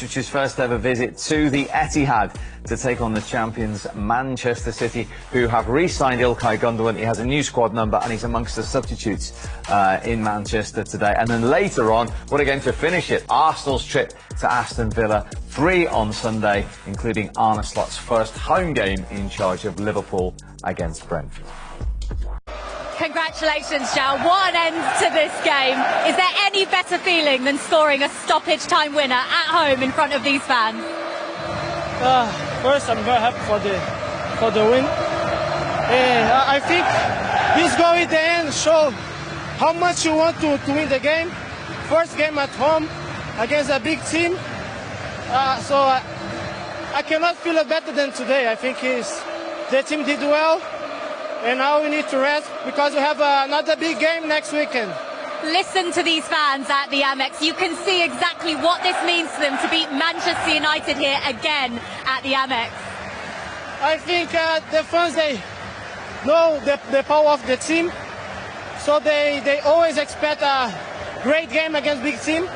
Matchweek's first ever visit to the Etihad to take on the champions Manchester City, who have re-signed İlkay Gundogan. He has a new squad number and he's amongst the substitutes in Manchester today. And then later on, what a game to finish it, Arsenal's trip to Aston Villa, 3 on Sunday, including Arne Slot's first home game in charge of Liverpool against Brentford. Congratulations, João. What an end to this game. Is there any better feeling than scoring a stoppage time winner at home in front of these fans? First, I'm very happy for the win. And I think this goal at the end showed how much you want to win the game. First game at home against a big team. So I cannot feel it better than today. I think the team did well. And now we need to rest because we have another big game next weekend. Listen to these fans at the Amex. You can see exactly what this means to them to beat Manchester United here again at the Amex. I think the fans, they know the power of the team. So they always expect a great game against big team.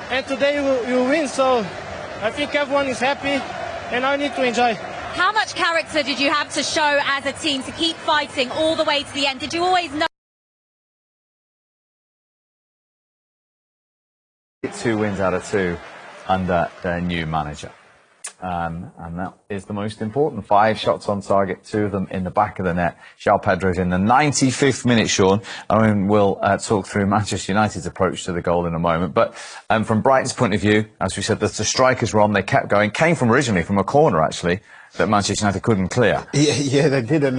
And today you win. So I think everyone is happy and I need to enjoy. How much character did you have to show as a team to keep fighting all the way to the end? Did you always know? 2 wins out of 2 under their new manager. And that is the most important. 5 shots on target, 2 of them in the back of the net. João Pedro's in the 95th minute, Sean. And we'll talk through Manchester United's approach to the goal in a moment. But from Brighton's point of view, as we said, the strikers were on. They kept going. Came from originally from a corner, actually, that Manchester United couldn't clear. Yeah, they did. And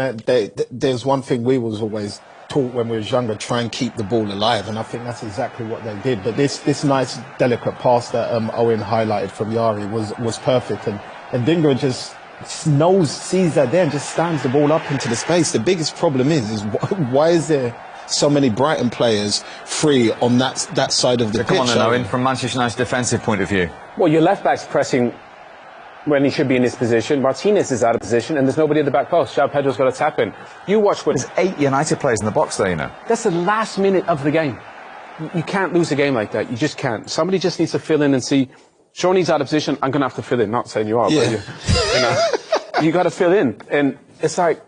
there's one thing we was always taught when we was younger, try and keep the ball alive. And I think that's exactly what they did. But this nice, delicate pass that Owen highlighted from Yari was perfect. And Dingo just sees that there and just stands the ball up into the space. The biggest problem is why is there so many Brighton players free on that side of the pitch? Come on then, Owen, from Manchester United's defensive point of view. Well, your left back's pressing when he should be in his position. Martinez is out of position and there's nobody at the back post. João Pedro's got to tap in. You watch what... There's 8 United players in the box there, you know. That's the last minute of the game. You can't lose a game like that. You just can't. Somebody just needs to fill in and see, Shawnee's out of position, I'm going to have to fill in. Not saying you are, yeah. But you got to fill in. And it's like,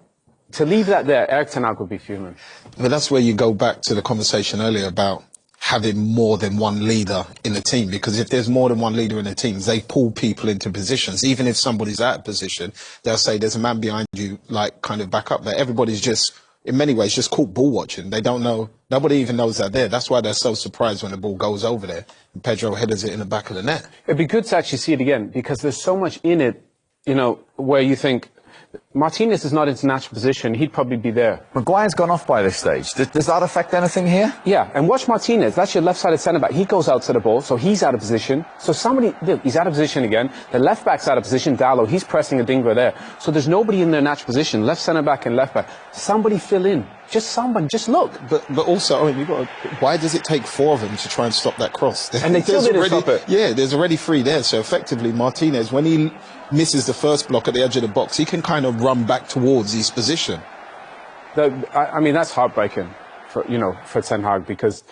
to leave that there, Erik would be fuming. But that's where you go back to the conversation earlier about having more than one leader in the team, because if there's more than one leader in the team, they pull people into positions. Even if somebody's out of position, they'll say there's a man behind you, like kind of back up there. Everybody's just, in many ways, just caught ball watching. They don't know, nobody even knows they're there. That's why they're so surprised when the ball goes over there and Pedro headers it in the back of the net. It'd be good to actually see it again, because there's so much in it, you know, where you think, Martinez is not in natural position, he'd probably be there. Maguire's gone off by this stage. Does that affect anything here? Yeah, and watch Martinez, that's your left-sided centre-back. He goes out to the ball, so he's out of position. So somebody, he's out of position again. The left-back's out of position, Dallo, he's pressing a dinger there. So there's nobody in their natural position, left centre-back and left-back. Somebody fill in. Just someone, just look. But also, I mean, why does it take 4 of them to try and stop that cross? And they still didn't stop it. Yeah, there's already 3 there. So effectively, Martinez, when he misses the first block at the edge of the box, he can kind of run back towards his position. I mean, that's heartbreaking for Ten Hag, because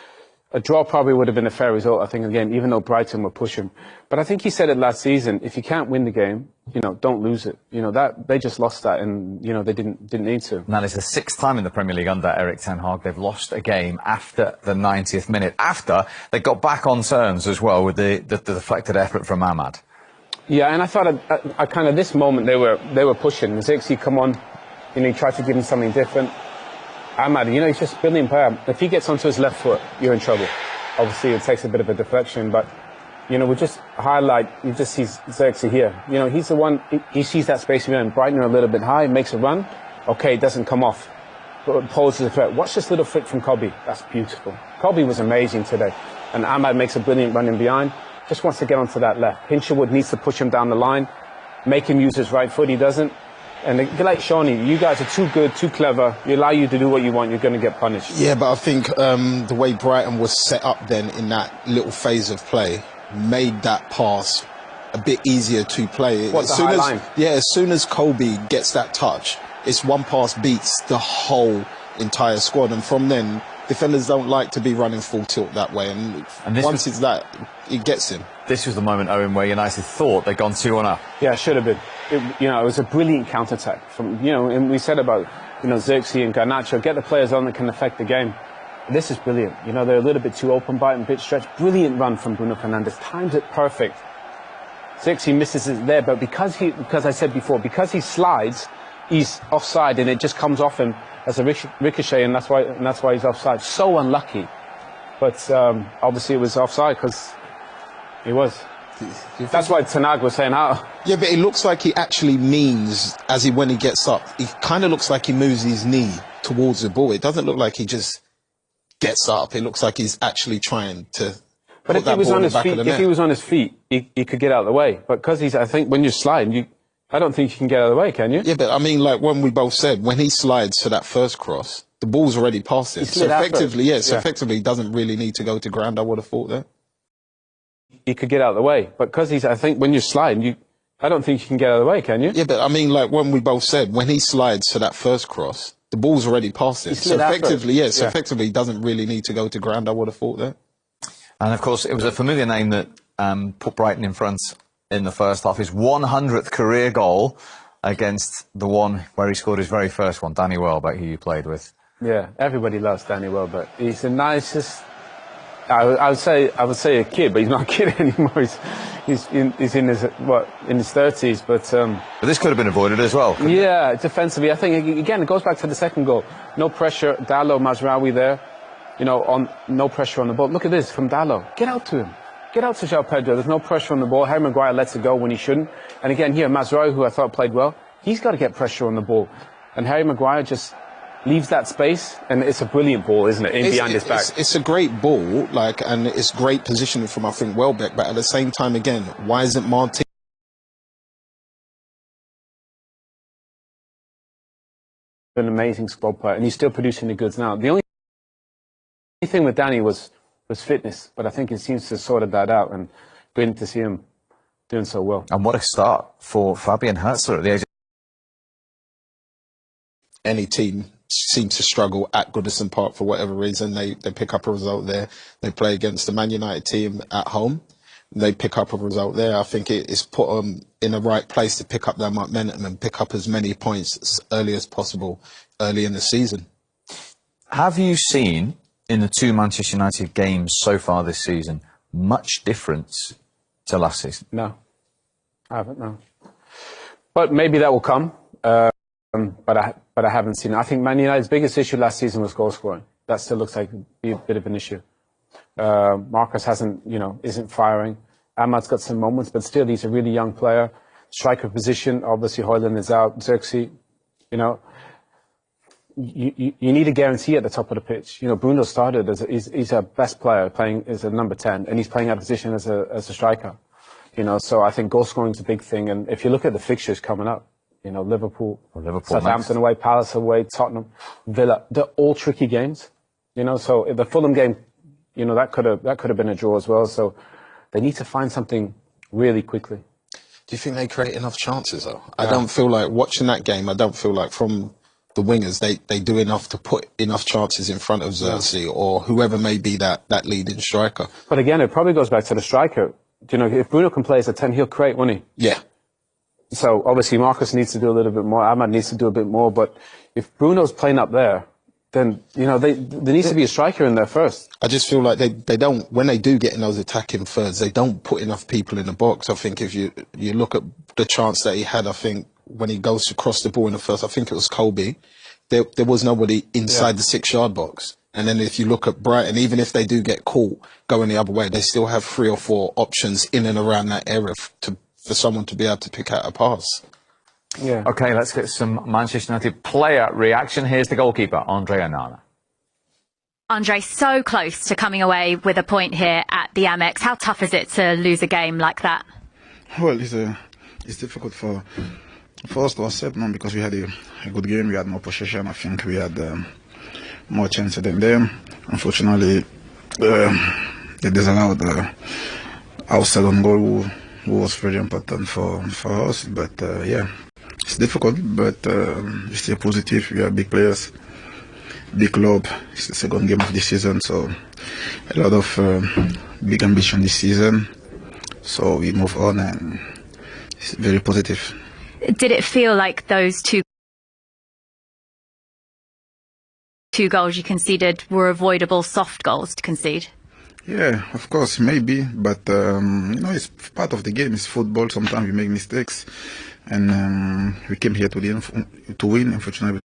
a draw probably would have been a fair result, I think, again, even though Brighton were pushing. But I think he said it last season, if you can't win the game, don't lose it. That they just lost that, and, they didn't need to. And that is the 6th time in the Premier League under Erik Ten Hag they've lost a game after the 90th minute, after they got back on terms as well with the deflected effort from Ahmad. Yeah, and I thought at kind of this moment they were pushing. Zirkzee, come on, he tried to give him something different. Ahmad, he's just a brilliant player. If he gets onto his left foot, you're in trouble. Obviously, it takes a bit of a deflection, but we just highlight. You just see Zirkzee here. He's the one. He sees that space behind. Brighton are a little bit high, makes a run. Okay, it doesn't come off, but poses a threat. Watch this little flick from Kobe. That's beautiful. Kobe was amazing today, and Ahmad makes a brilliant run in behind. Just wants to get onto that left. Hinshelwood needs to push him down the line, make him use his right foot. He doesn't. And like Shawnee, you guys are too good, too clever. You allow you to do what you want, you're going to get punished. Yeah, but I think the way Brighton was set up then in that little phase of play made that pass a bit easier to play. What's the high line? Yeah, as soon as Kobe gets that touch, it's one pass beats the whole entire squad. And from then, defenders don't like to be running full tilt that way, and once it's that, it gets him. This was the moment, Owen, where United thought they'd gone 2-1 up. Yeah, it should have been. It was a brilliant counter-attack from, and we said about, Xerxes and Garnacho, get the players on that can affect the game. This is brilliant. They're a little bit too open, Brighton, bit stretched. Brilliant run from Bruno Fernandes. Timed it perfect. Xerxes misses it there, but because I said before, because he slides, he's offside, and it just comes off him as a ricochet, and that's why he's offside. So unlucky. But obviously it was offside because he was. That's why Tanag was saying how. Yeah, but it looks like he actually means, when he gets up, he kind of looks like he moves his knee towards the ball. It doesn't look like he just gets up. It looks like he's actually trying to. But if he was on his feet, he could get out of the way. But because I think when you're sliding, I don't think you can get out of the way, can you? Yeah, but I mean, like when we both said, when he slides to that first cross, the ball's already past him. So effectively, effectively, he doesn't really need to go to ground. I would have thought that. He could get out of the way, but because I think when you're sliding, I don't think you can get out of the way, can you? Yeah, but I mean, like when we both said, when he slides to that first cross, the ball's already past him. So effectively, effectively, he doesn't really need to go to ground. I would have thought that. And of course, it was a familiar name that put Brighton in front in the first half. His 100th career goal against the one where he scored his very first one, Danny Welbeck, who you played with. Yeah, everybody loves Danny Welbeck. He's the nicest. I would say a kid, but he's not a kid anymore. He's in his in his 30s, but this could have been avoided as well. Yeah, defensively, I think again it goes back to the second goal. No pressure, Dallo, Mazraoui there, on no pressure on the ball. Look at this from Dallo. Get out to him. Get out to João Pedro. There's no pressure on the ball. Harry Maguire lets it go when he shouldn't. And again here, Mazraoui, who I thought played well, he's got to get pressure on the ball, and Harry Maguire just leaves that space, and it's a brilliant ball, isn't it? Behind his back. It's a great ball, and it's great positioning from, I think, Welbeck. But at the same time, again, why isn't Martin an amazing squad player, and he's still producing the goods now? The only thing with Danny was fitness, but I think he seems to have sorted that out, and brilliant to see him doing so well. And what a start for Fabian Holzer at the age of any team seems to struggle at Goodison Park for whatever reason. They pick up a result there. They play against the Man United team at home. They pick up a result there. I think it's put them in the right place to pick up their momentum and pick up as many points as early as possible early in the season. Have you seen in the two Manchester United games so far this season much difference to last season? No, I haven't, no. But maybe that will come. But I haven't seen it. I think Man United's biggest issue last season was goal scoring. That still looks like a bit of an issue. Marcus isn't firing. Ahmad's got some moments, but still he's a really young player. Striker position, obviously Højlund is out. Xerxes, you need a guarantee at the top of the pitch. Bruno started he's our best player playing as a number 10, and he's playing out of position as a striker. So I think goal scoring is a big thing. And if you look at the fixtures coming up, Liverpool Southampton away, Palace away, Tottenham, Villa, they're all tricky games. So the Fulham game, that could have been a draw as well. So they need to find something really quickly. Do you think they create enough chances though? Yeah. I don't feel like watching that game. I don't feel like from the wingers they do enough to put enough chances in front of Xerxes or whoever may be that leading striker. But again, it probably goes back to the striker. If Bruno can play as a 10, he'll create, won't he? Yeah. So obviously Marcus needs to do a little bit more. Ahmad needs to do a bit more. But if Bruno's playing up there, then there needs to be a striker in there first. I just feel like they don't, when they do get in those attacking thirds, they don't put enough people in the box. I think if you look at the chance that he had, I think when he goes to cross the ball in the first, I think it was Colby, there was nobody inside the 6-yard box. And then if you look at Brighton, even if they do get caught going the other way, they still have 3 or 4 options in and around that area for someone to be able to pick out a pass. Yeah. Okay, let's get some Manchester United player reaction. Here's the goalkeeper, Andre Onana. Andre, so close to coming away with a point here at the Amex. How tough is it to lose a game like that? Well, it's difficult for us to accept now because we had a good game. We had more possession. I think we had more chances than them. Unfortunately, they disallowed our second goal, who was very important for us. But yeah, it's difficult, but we're still positive. We are big players. big club. It's the second game of the season, so a lot of big ambition this season. So we move on, and it's very positive. Did it feel like those two goals you conceded were avoidable soft goals to concede? Yeah, of course, maybe, but it's part of the game. It's football. Sometimes we make mistakes, and we came here to win. Unfortunately,